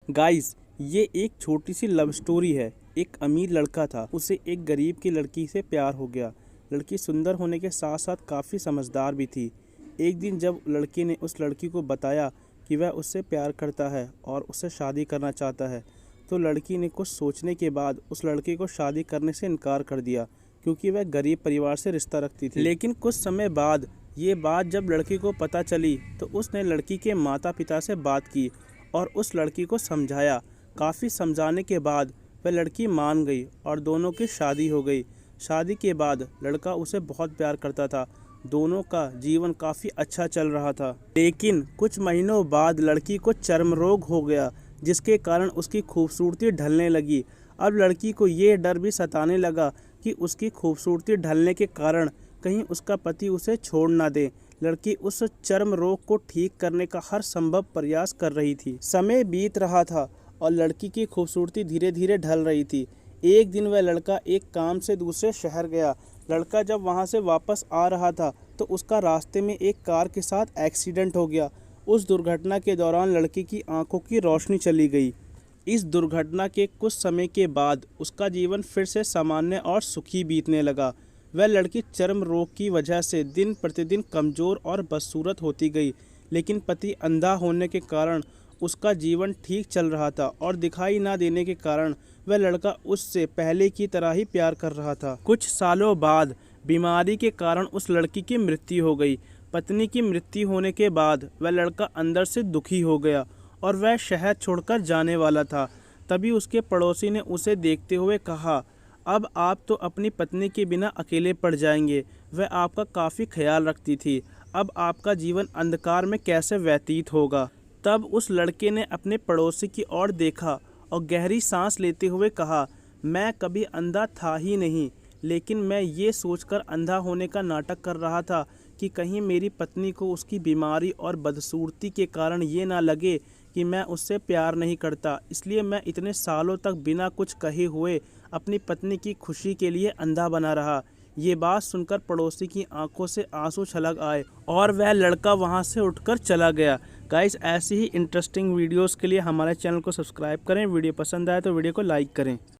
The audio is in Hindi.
गाइस, ये एक छोटी सी लव स्टोरी है। एक अमीर लड़का था, उसे एक गरीब की लड़की से प्यार हो गया। लड़की सुंदर होने के साथ साथ काफ़ी समझदार भी थी। एक दिन जब लड़के ने उस लड़की को बताया कि वह उससे प्यार करता है और उससे शादी करना चाहता है, तो लड़की ने कुछ सोचने के बाद उस लड़के को शादी करने से इनकार कर दिया, क्योंकि वह गरीब परिवार से रिश्ता रखती थी। लेकिन कुछ समय बाद ये बात जब लड़की को पता चली, तो उसने लड़की के माता पिता से बात की और उस लड़की को समझाया। काफ़ी समझाने के बाद वह लड़की मान गई और दोनों की शादी हो गई। शादी के बाद लड़का उसे बहुत प्यार करता था। दोनों का जीवन काफ़ी अच्छा चल रहा था। लेकिन कुछ महीनों बाद लड़की को चर्म रोग हो गया, जिसके कारण उसकी खूबसूरती ढलने लगी। अब लड़की को ये डर भी सताने लगा कि उसकी खूबसूरती ढलने के कारण कहीं उसका पति उसे छोड़ ना दे। लड़की उस चर्म रोग को ठीक करने का हर संभव प्रयास कर रही थी। समय बीत रहा था और लड़की की खूबसूरती धीरे धीरे ढल रही थी। एक दिन वह लड़का एक काम से दूसरे शहर गया। लड़का जब वहां से वापस आ रहा था, तो उसका रास्ते में एक कार के साथ एक्सीडेंट हो गया। उस दुर्घटना के दौरान लड़की की आंखों की रोशनी चली गई। इस दुर्घटना के कुछ समय के बाद उसका जीवन फिर से सामान्य और सुखी बीतने लगा। वह लड़की चर्म रोग की वजह से दिन प्रतिदिन कमज़ोर और बदसूरत होती गई, लेकिन पति अंधा होने के कारण उसका जीवन ठीक चल रहा था और दिखाई ना देने के कारण वह लड़का उससे पहले की तरह ही प्यार कर रहा था। कुछ सालों बाद बीमारी के कारण उस लड़की की मृत्यु हो गई। पत्नी की मृत्यु होने के बाद वह लड़का अंदर से दुखी हो गया और वह शहर छोड़कर जाने वाला था। तभी उसके पड़ोसी ने उसे देखते हुए कहा, अब आप तो अपनी पत्नी के बिना अकेले पड़ जाएंगे। वह आपका काफ़ी ख्याल रखती थी। अब आपका जीवन अंधकार में कैसे व्यतीत होगा। तब उस लड़के ने अपने पड़ोसी की ओर देखा और गहरी सांस लेते हुए कहा, मैं कभी अंधा था ही नहीं, लेकिन मैं ये सोचकर अंधा होने का नाटक कर रहा था कि कहीं मेरी पत्नी को उसकी बीमारी और बदसूरती के कारण ये ना लगे कि मैं उससे प्यार नहीं करता। इसलिए मैं इतने सालों तक बिना कुछ कहे हुए अपनी पत्नी की खुशी के लिए अंधा बना रहा। ये बात सुनकर पड़ोसी की आंखों से आंसू छलक आए और वह लड़का वहां से उठकर चला गया। गाइस, ऐसी ही इंटरेस्टिंग वीडियोस के लिए हमारे चैनल को सब्सक्राइब करें। वीडियो पसंद आए तो वीडियो को लाइक करें।